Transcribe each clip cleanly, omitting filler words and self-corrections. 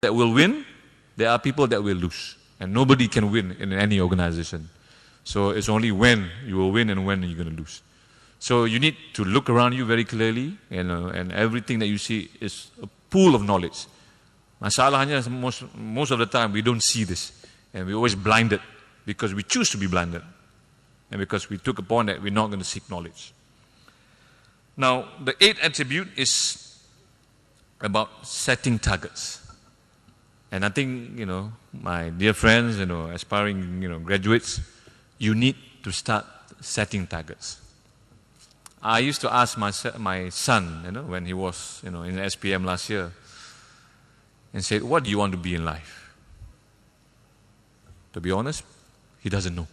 that will win, there are people that will lose. And nobody can win in any organization. So it's only when you will win and when you're going to lose. So you need to look around you very clearly, and everything that you see is a pool of knowledge. Masalahnya, most of the time we don't see this, and we're always blinded because we choose to be blinded, and because we took upon that we're not going to seek knowledge. Now, the 8th attribute is about setting targets. And I think, my dear friends, aspiring, graduates, you need to start setting targets. I used to ask my son, when he was, in SPM last year, and said, what do you want to be in life? To be honest, he doesn't know.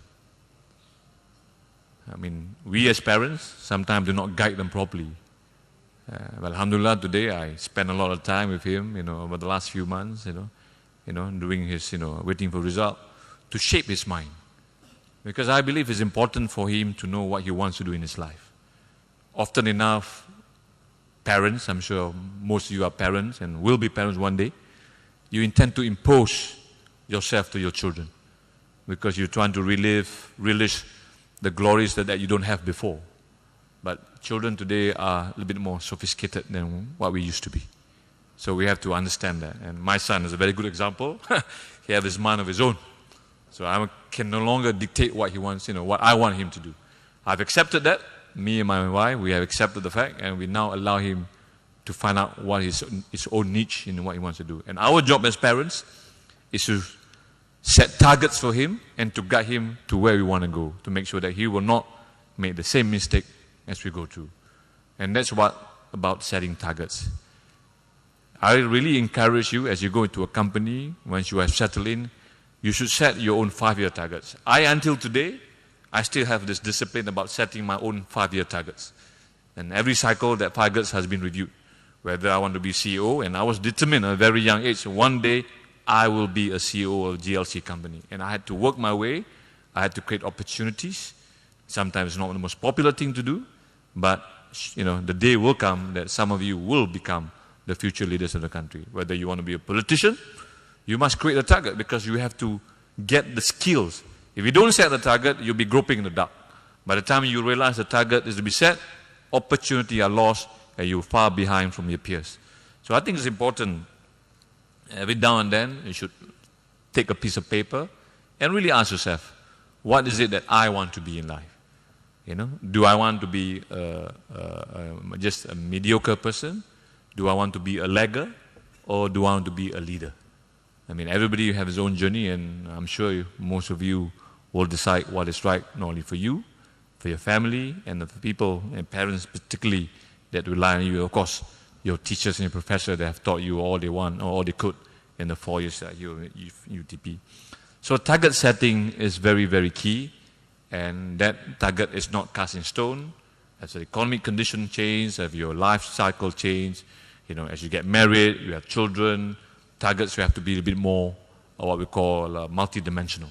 I mean, we as parents sometimes do not guide them properly. But alhamdulillah, today I spend a lot of time with him, over the last few months, doing his, waiting for result, to shape his mind. Because I believe it's important for him to know what he wants to do in his life. Often enough, parents, I'm sure most of you are parents and will be parents one day, you intend to impose yourself to your children because you're trying to relish the glories that you don't have before. But children today are a little bit more sophisticated than what we used to be. So we have to understand that. And my son is a very good example. He has his mind of his own. So I can no longer dictate what he wants, what I want him to do. I've accepted that. Me and my wife, we have accepted the fact, and we now allow him to find out what his own niche in what he wants to do. And our job as parents is to set targets for him and to guide him to where we want to go, to make sure that he will not make the same mistake as we go through. And that's about setting targets. I really encourage you, as you go into a company, once you have settled in, you should set your own 5-year targets. Until today, I still have this discipline about setting my own 5-year targets. And every cycle, that targets has been reviewed. Whether I want to be CEO, and I was determined at a very young age, one day I will be a CEO of a GLC company. And I had to work my way. I had to create opportunities. Sometimes not the most popular thing to do, but the day will come that some of you will become the future leaders of the country. Whether you want to be a politician, you must create a target because you have to get the skills. If you don't set the target, you'll be groping in the dark. By the time you realize the target is to be set, opportunity are lost and you're far behind from your peers. So I think it's important, every now and then, you should take a piece of paper and really ask yourself, what is it that I want to be in life? Do I want to be just a mediocre person? Do I want to be a lagger? Or do I want to be a leader? I mean, everybody has his own journey, and I'm sure most of you will decide what is right, not only for you, for your family, and for people and parents particularly that rely on you. Of course, your teachers and your professors that have taught you all they want or all they could in the 4 years at UTP. So target setting is very, very key, and that target is not cast in stone. As the economic condition change, as your life cycle change, as you get married, you have children, targets have to be a bit more what we call multidimensional.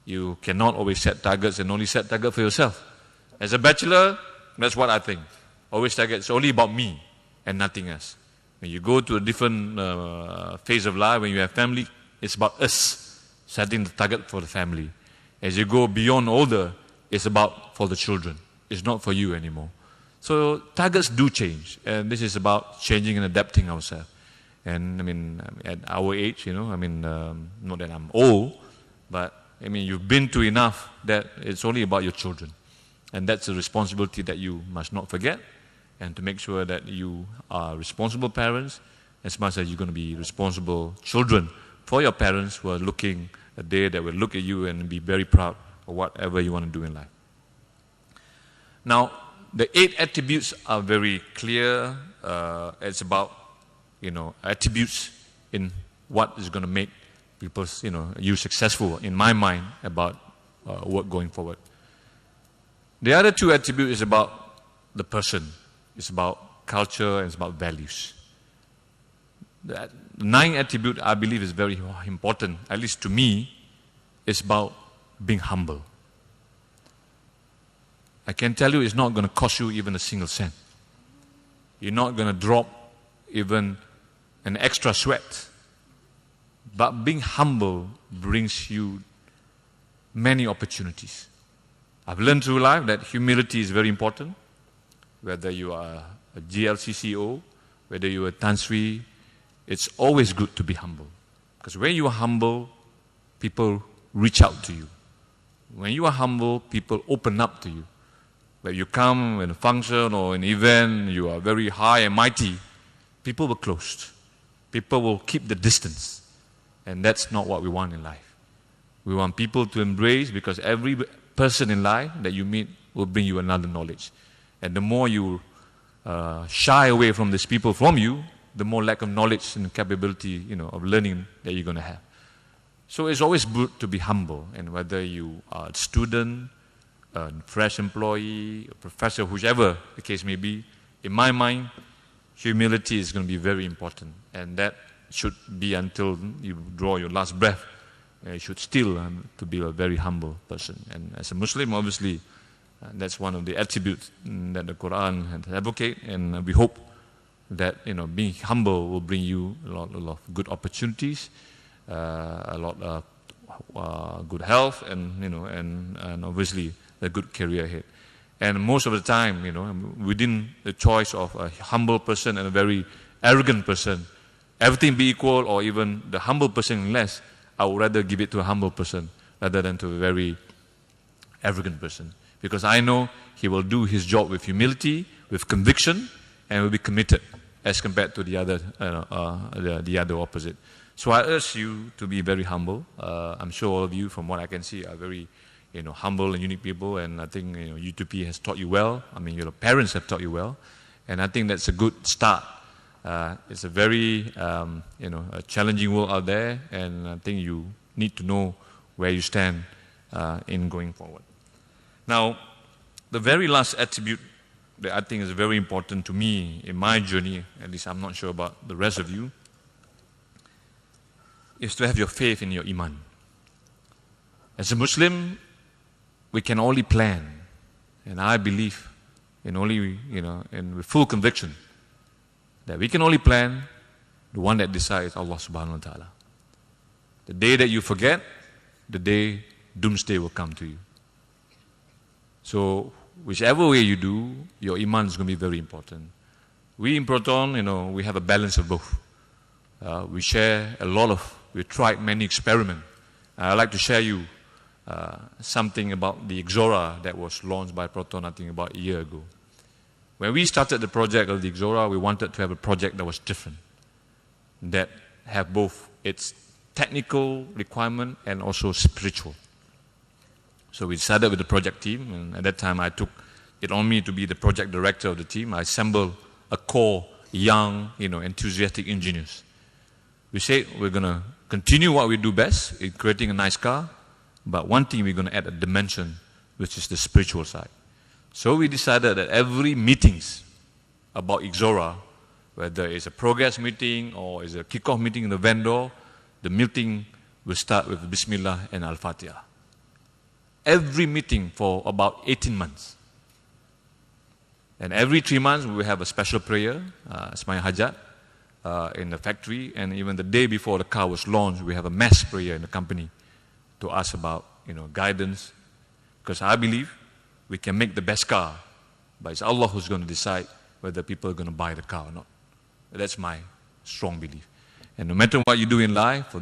You cannot always set targets and only set target for yourself. As a bachelor, that's what I think. Always target, it's only about me and nothing else. When you go to a different phase of life, when you have family, it's about us, setting the target for the family. As you go beyond older, it's about for the children. It's not for you anymore. So targets do change, and this is about changing and adapting ourselves. And I mean, at our age, not that I'm old, but I mean, you've been through enough that it's only about your children. And that's a responsibility that you must not forget, and to make sure that you are responsible parents as much as you're going to be responsible children for your parents who are looking a day that will look at you and be very proud of whatever you want to do in life. Now, the 8 attributes are very clear. It's about, attributes in what is going to make people, you successful, in my mind, about work going forward. The other 2 attributes is about the person. It's about culture and it's about values. The 9th attribute, I believe, is very important, at least to me, is about being humble. I can tell you it's not going to cost you even a single cent. You're not going to drop even an extra sweat But being humble brings you many opportunities. I've learned through life that humility is very important. Whether you are a GLC CEO, whether you are Tan Sri, it's always good to be humble. Because when you are humble, people reach out to you. When you are humble, people open up to you. When you come in a function or an event, you are very high and mighty, people will close. People will keep the distance. And that's not what we want in life. We want people to embrace, because every person in life that you meet will bring you another knowledge. And the more you shy away from these people from you, the more lack of knowledge and capability, of learning that you're going to have. So it's always good to be humble. And whether you are a student, a fresh employee, a professor, whichever the case may be, in my mind, humility is going to be very important. And that should be until you draw your last breath. You should still to be a very humble person. And as a Muslim, obviously, that's one of the attributes that the Quran has advocated. And we hope that being humble will bring you a lot of good opportunities, a lot of good health, and obviously a good career ahead. And most of the time, within the choice of a humble person and a very arrogant person, everything be equal, or even the humble person less, I would rather give it to a humble person rather than to a very arrogant person. Because I know he will do his job with humility, with conviction, and will be committed as compared to the other opposite. So I urge you to be very humble. I'm sure all of you, from what I can see, are very humble and unique people, and I think U2P has taught you well. I mean, your parents have taught you well, and I think that's a good start. It's a very a challenging world out there, and I think you need to know where you stand in going forward. Now, the very last attribute that I think is very important to me in my journey, at least I'm not sure about the rest of you, is to have your faith in your iman. As a Muslim, we can only plan, and I believe and with full conviction that we can only plan. The one that decides Allah subhanahu wa ta'ala. The day that you forget, the day doomsday will come to you. So whichever way you do, your iman is going to be very important. We in Proton, we have a balance of both. We share a lot of, we tried many experiments. I'd like to share you something about the Ixora that was launched by Proton, I think about a year ago. When we started the project of the Ixora, we wanted to have a project that was different, that have both its technical requirement and also spiritual. So we decided with the project team, and at that time I took it on me to be the project director of the team. I assembled a core young, enthusiastic engineers. We said we're going to continue what we do best in creating a nice car, but one thing we're going to add a dimension, which is the spiritual side. So we decided that every meetings about Ixora, whether it's a progress meeting or it's a kickoff meeting in the vendor, the meeting will start with Bismillah and Al-Fatiha. Every meeting for about 18 months. And every 3 months we will have a special prayer, Ismail Hajat, in the factory. And even the day before the car was launched, we have a mass prayer in the company to ask about guidance. Because I believe we can make the best car, but it's Allah who's going to decide whether people are going to buy the car or not. That's my strong belief. And no matter what you do in life, for